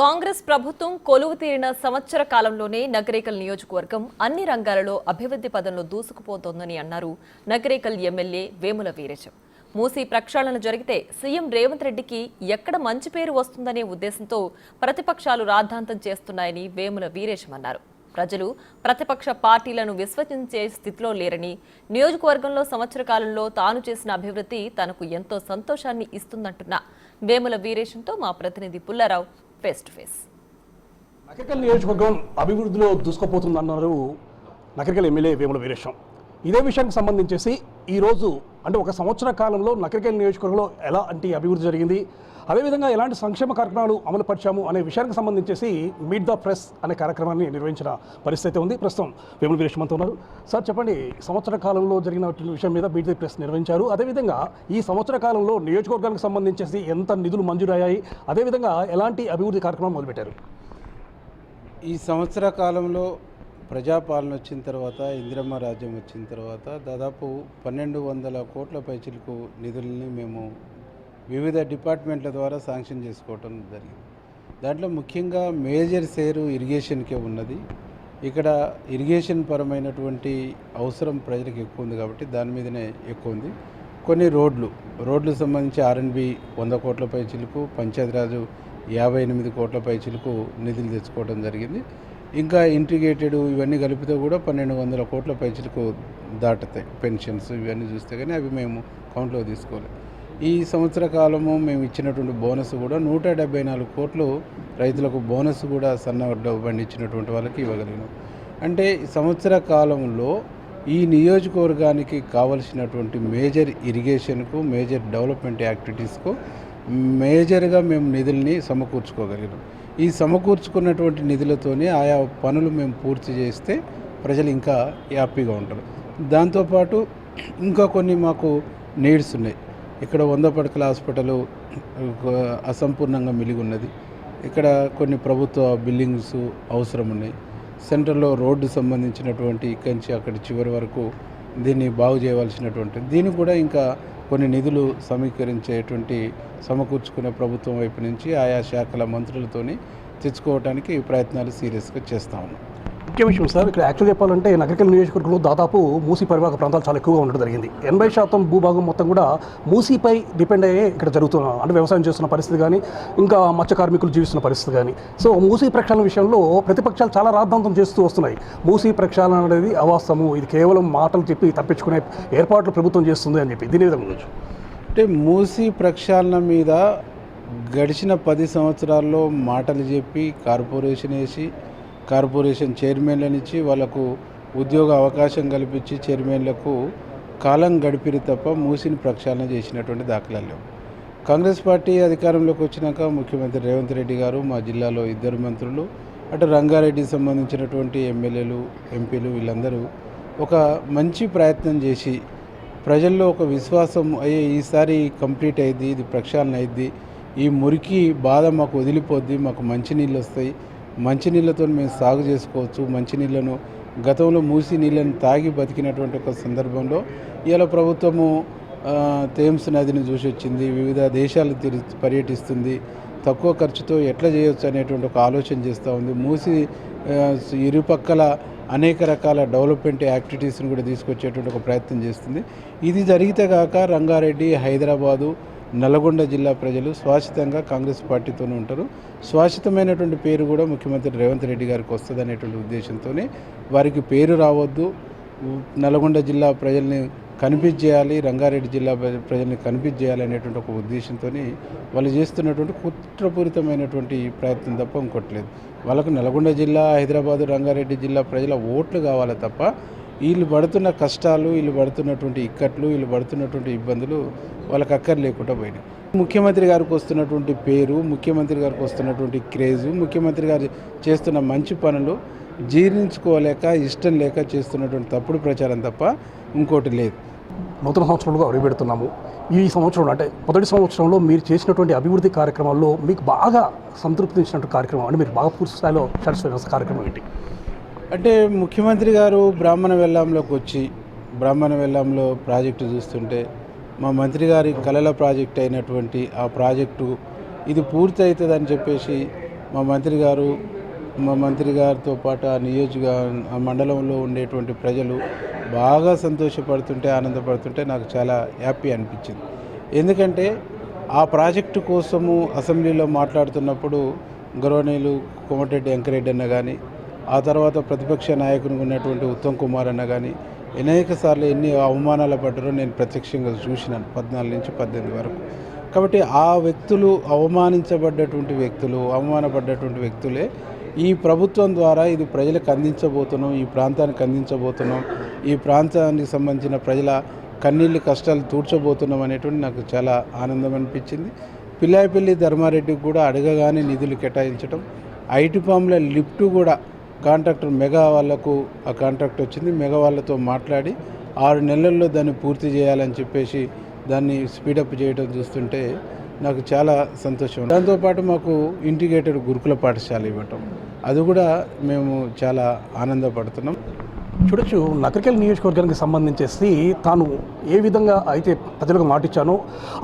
కాంగ్రెస్ ప్రభుత్వం కొలువు తీరిన సంవత్సర కాలంలోనే నగరేకల్ నియోజకవర్గం అన్ని రంగాలలో అభివృద్ధి పదంలో దూసుకుపోతోందని అన్నారు నగరేకల్ ఎమ్మెల్యే వేముల వీరేశం. మూసీ ప్రక్షాళన జరిగితే సీఎం రేవంత్ రెడ్డికి ఎక్కడ మంచి పేరు వస్తుందనే ఉద్దేశంతో ప్రతిపక్షాలు రాద్ధాంతం చేస్తున్నాయని వేముల వీరేశం అన్నారు. ప్రజలు ప్రతిపక్ష పార్టీలను విశ్వసించే స్థితిలో లేరని, నియోజకవర్గంలో సంవత్సర కాలంలో తాను చేసిన అభివృద్ధి తనకు ఎంతో సంతోషాన్ని ఇస్తుందంటున్న వేముల వీరేశంతో మా ప్రతినిధి Pullarao face to face. Nagarikal నియోజకవర్గం అభివృద్ధిలో దూసుకుపోతుందన్నారు నగరికల్ ఎమ్మెల్యే వేముల వీరేశం. ఇదే విషయానికి సంబంధించేసి ఈరోజు అంటే ఒక సంవత్సర కాలంలో నగరికల్ నియోజకవర్గంలో ఎలాంటి అభివృద్ధి జరిగింది, అదేవిధంగా ఎలాంటి సంక్షేమ కార్యక్రమాలు అమలు పరిచాము అనే విషయానికి సంబంధించేసి మీట్ ద ప్రెస్ అనే కార్యక్రమాన్ని నిర్వహించిన పరిస్థితి ఉంది. ప్రస్తుతం వేముల వీరేశం అంతా ఉన్నారు. సార్ చెప్పండి, సంవత్సర కాలంలో జరిగిన విషయం మీద మీట్ ద ప్రెస్ నిర్వహించారు. అదేవిధంగా ఈ సంవత్సర కాలంలో నియోజకవర్గానికి సంబంధించేసి ఎంత నిధులు మంజూరయ్యాయి, అదేవిధంగా ఎలాంటి అభివృద్ధి కార్యక్రమం మొదలుపెట్టారు? ఈ సంవత్సర కాలంలో ప్రజాపాలన వచ్చిన తర్వాత, ఇందిరమ్మ రాజ్యం వచ్చిన తర్వాత దాదాపు 1200 కోట్ల పైచిలకు నిధుల్ని మేము వివిధ డిపార్ట్మెంట్ల ద్వారా శాంక్షన్ చేసుకోవటం జరిగింది. దాంట్లో ముఖ్యంగా మేజర్ షేరు ఇరిగేషన్కే ఉన్నది. ఇక్కడ ఇరిగేషన్ పరమైనటువంటి అవసరం ప్రజలకు ఎక్కువ ఉంది కాబట్టి దాని మీదనే ఎక్కువ ఉంది. కొన్ని రోడ్లు సంబంధించి R&B 100 కోట్ల పైచిలకు, పంచాయతీరాజు 58 కోట్ల పైచిలకు నిధులు తెచ్చుకోవడం జరిగింది. ఇంకా ఇంటిగ్రేటెడ్ ఇవన్నీ కలిపితే కూడా 1200 కోట్ల పైచిలకు దాటుతాయి. పెన్షన్స్ ఇవన్నీ చూస్తే కానీ అవి మేము కౌంట్లో తీసుకోవాలి. ఈ సంవత్సర కాలము మేము ఇచ్చినటువంటి బోనస్ కూడా 174 కోట్లు రైతులకు బోనస్ కూడా సన్న బండి ఇచ్చినటువంటి వాళ్ళకి ఇవ్వగలిగినాం. అంటే ఈ సంవత్సర కాలంలో ఈ నియోజకవర్గానికి కావలసినటువంటి మేజర్ ఇరిగేషన్కు, మేజర్ డెవలప్మెంట్ యాక్టివిటీస్కు మేజర్గా మేము నిధుల్ని సమకూర్చుకోగలిగినాం. ఈ సమకూర్చుకున్నటువంటి నిధులతోనే ఆయా పనులు మేము పూర్తి చేస్తే ప్రజలు ఇంకా హ్యాపీగా ఉంటారు. దాంతోపాటు ఇంకా కొన్ని మాకు నీడ్స్ ఉన్నాయి. ఇక్కడ 100 పడకల హాస్పిటల్ అసంపూర్ణంగా మిలిగి ఉన్నది. ఇక్కడ కొన్ని ప్రభుత్వ బిల్డింగ్స్ అవసరం ఉన్నాయి. సెంటర్లో రోడ్డు సంబంధించినటువంటి ఇక్కడి నుంచి అక్కడి చివరి వరకు దీన్ని బాగు చేయవలసినటువంటి దీనికి కూడా ఇంకా కొన్ని నిధులు సమకూర్చుకునే ప్రభుత్వం వైపు నుంచి ఆయా శాఖల మంత్రులతోని తెచ్చుకోవడానికి ప్రయత్నాలు సీరియస్గా చేస్తా ఉన్నాం. ముఖ్య విషయం సార్, ఇక్కడ యాక్చువల్ చెప్పాలంటే నగరికల్ నియోజకవర్గంలో దాదాపు మూసీ పరివాహక ప్రాంతాలు చాలా ఎక్కువగా ఉండడం జరిగింది. 80% భూభాగం మొత్తం కూడా మూసీపై డిపెండ్ అయ్యే ఇక్కడ జరుగుతున్న అంటే వ్యవసాయం చేస్తున్న పరిస్థితి కానీ, ఇంకా మత్స్య కార్మికులు జీవిస్తున్న పరిస్థితి కానీ. సో మూసీ ప్రక్షాళన విషయంలో ప్రతిపక్షాలు చాలా రాద్ధాంతం చేస్తూ వస్తున్నాయి. మూసీ ప్రక్షాళన అనేది అవాస్తవము, ఇది కేవలం మాటలు చెప్పి తప్పించుకునే ఏర్పాట్లు ప్రభుత్వం చేస్తుంది అని చెప్పి దీని విధంగా ఉండొచ్చు. అంటే మూసీ ప్రక్షాళన మీద గడిచిన 10 సంవత్సరాల్లో మాటలు చెప్పి కార్పొరేషన్ చైర్మన్లనిచ్చి వాళ్ళకు ఉద్యోగ అవకాశం కల్పించి చైర్మన్లకు కాలం గడిపిరి తప్ప మూసిని ప్రక్షాళన చేసినటువంటి దాఖలాలు లేవు. కాంగ్రెస్ పార్టీ అధికారంలోకి వచ్చినాక ముఖ్యమంత్రి రేవంత్ రెడ్డి గారు, మా జిల్లాలో 2 మంత్రులు, అటు రంగారెడ్డికి సంబంధించినటువంటి ఎమ్మెల్యేలు, ఎంపీలు వీళ్ళందరూ ఒక మంచి ప్రయత్నం చేసి ప్రజల్లో ఒక విశ్వాసం అయ్యే ఈసారి కంప్లీట్ అయ్యిద్ది, ఇది ప్రక్షాళన అయ్యిద్ది, ఈ మురికి బాధ మాకు వదిలిపోద్ది, మాకు మంచినీళ్ళు వస్తాయి, మంచినీళ్ళతో మేము సాగు చేసుకోవచ్చు, మంచినీళ్ళను గతంలో మూసి నీళ్ళని తాగి బతికినటువంటి ఒక సందర్భంలో ఇలా ప్రభుత్వము థేమ్స్ నదిని చూసి వచ్చింది, వివిధ దేశాలు పర్యటిస్తుంది, తక్కువ ఖర్చుతో ఎట్లా చేయొచ్చు అనేటువంటి ఒక ఆలోచన చేస్తూ ఉంది. మూసి ఇరుపక్కల అనేక రకాల డెవలప్మెంట్ యాక్టివిటీస్ని కూడా తీసుకొచ్చేటువంటి ఒక ప్రయత్నం చేస్తుంది. ఇది జరిగితే కాక రంగారెడ్డి, హైదరాబాదు, నల్గొండ జిల్లా ప్రజలు శాశ్వతంగా కాంగ్రెస్ పార్టీతోనే ఉంటారు. శాశ్వతమైనటువంటి పేరు కూడా ముఖ్యమంత్రి రేవంత్ రెడ్డి గారికి వస్తుంది అనేటువంటి ఉద్దేశంతోనే వారికి పేరు రావద్దు, నల్గొండ జిల్లా ప్రజల్ని కనిపించేయాలి, రంగారెడ్డి జిల్లా ప్రజల్ని కనిపించేయాలి అనేటువంటి ఒక ఉద్దేశంతో వాళ్ళు చేస్తున్నటువంటి కుట్రపూరితమైనటువంటి ప్రయత్నం తప్ప ఇంకోట్లేదు. వాళ్ళకు నల్గొండ జిల్లా, హైదరాబాదు, రంగారెడ్డి జిల్లా ప్రజల ఓట్లు కావాలి తప్ప వీళ్ళు పడుతున్న కష్టాలు, వీళ్ళు పడుతున్నటువంటి ఇక్కట్లు, వీళ్ళు పడుతున్నటువంటి ఇబ్బందులు వాళ్ళకి అక్కర్లేకుండా పోయినాయి. ముఖ్యమంత్రి గారికి వస్తున్నటువంటి పేరు, ముఖ్యమంత్రి గారికి వస్తున్నటువంటి క్రేజు, ముఖ్యమంత్రి గారు చేస్తున్న మంచి పనులు జీర్ణించుకోలేక, ఇష్టం లేక చేస్తున్నటువంటి తప్పుడు ప్రచారం తప్ప ఇంకోటి లేదు. నూతన సంవత్సరంలో అడుగుపెడుతున్నాము. ఈ సంవత్సరంలో అంటే మొదటి సంవత్సరంలో మీరు చేసినటువంటి అభివృద్ధి కార్యక్రమాల్లో మీకు బాగా సంతృప్తించినటువంటి కార్యక్రమం అంటే మీరు బాగా పూర్తి స్థాయిలో సాటిస్ఫై అయిన కార్యక్రమం ఏంటి? అంటే ముఖ్యమంత్రి గారు బ్రాహ్మణ వెల్లాంలోకి వచ్చి బ్రాహ్మణ వెల్లాంలో ప్రాజెక్టు చూస్తుంటే మా మంత్రి గారి కలల ప్రాజెక్ట్ అయినటువంటి ఆ ప్రాజెక్టు ఇది పూర్తి అవుతుందని చెప్పేసి మా మంత్రి గారితో పాటు ఆ మండలంలో ఉండేటువంటి ప్రజలు బాగా సంతోషపడుతుంటే ఆనందపడుతుంటే నాకు చాలా హ్యాపీ అనిపించింది. ఎందుకంటే ఆ ప్రాజెక్టు కోసము అసెంబ్లీలో మాట్లాడుతున్నప్పుడు గౌరవనీయులు కోమటిరెడ్డి వెంకరెడ్డి అన్న కానీ, ఆ తర్వాత ప్రతిపక్ష నాయకునిగా ఉన్నటువంటి ఉత్తమ్ కుమార్ అన్న కానీ అనేక సార్లు ఎన్ని అవమానాలు పడ్డారో నేను ప్రత్యక్షంగా చూసినాను 14 నుంచి 18 వరకు. కాబట్టి ఆ వ్యక్తులు అవమానపడ్డటువంటి వ్యక్తులే ఈ ప్రభుత్వం ద్వారా ఇది ప్రజలకు అందించబోతున్నాం, ఈ ప్రాంతానికి అందించబోతున్నాం, ఈ ప్రాంతానికి సంబంధించిన ప్రజల కన్నీళ్ళు కష్టాలు తూడ్చబోతున్నాం అనేటువంటి నాకు చాలా ఆనందం అనిపించింది. పిల్లాయిపల్లి ధర్మారెడ్డికి కూడా అడగగానే నిధులు కేటాయించడం, ఐటీ పామ్ల లిఫ్ట్ కూడా కాంట్రాక్టర్ మెగా వాళ్ళకు ఆ కాంట్రాక్ట్ వచ్చింది. మెగా వాళ్ళతో మాట్లాడి 6 నెలల్లో దాన్ని పూర్తి చేయాలని చెప్పేసి దాన్ని స్పీడప్ చేయడం చూస్తుంటే నాకు చాలా సంతోషం. దాంతోపాటు మాకు ఇంటిగ్రేటెడ్ గురుకుల పాఠశాల ఇవ్వటం, అది కూడా మేము చాలా ఆనందపడుతున్నాం. చూడొచ్చు, నకరికల్ నియోజకవర్గానికి సంబంధించేసి తాను ఏ విధంగా అయితే ప్రజలకు మాటిచ్చానో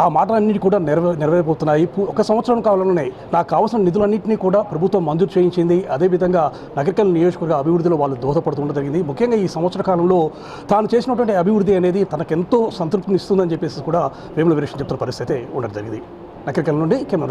ఆ మాటలన్నిటి కూడా నెరవేరిపోతున్నాయి. 1 సంవత్సరం కాలంలోనే నాకు కావాల్సిన నిధులన్నింటినీ కూడా ప్రభుత్వం మంజూరు చేయించింది. అదేవిధంగా నకరికల్ నియోజకవర్గ అభివృద్ధిలో వాళ్ళు దోహదపడుతుండడం జరిగింది. ముఖ్యంగా ఈ సంవత్సర కాలంలో తాను చేసినటువంటి అభివృద్ధి అనేది తనకెంతో సంతృప్తిని ఇస్తుందని చెప్పేసి కూడా వేముల వీరేశం చెప్తున్న పరిస్థితి ఉండడం జరిగింది. నకరికల్ నుండి కెమెరా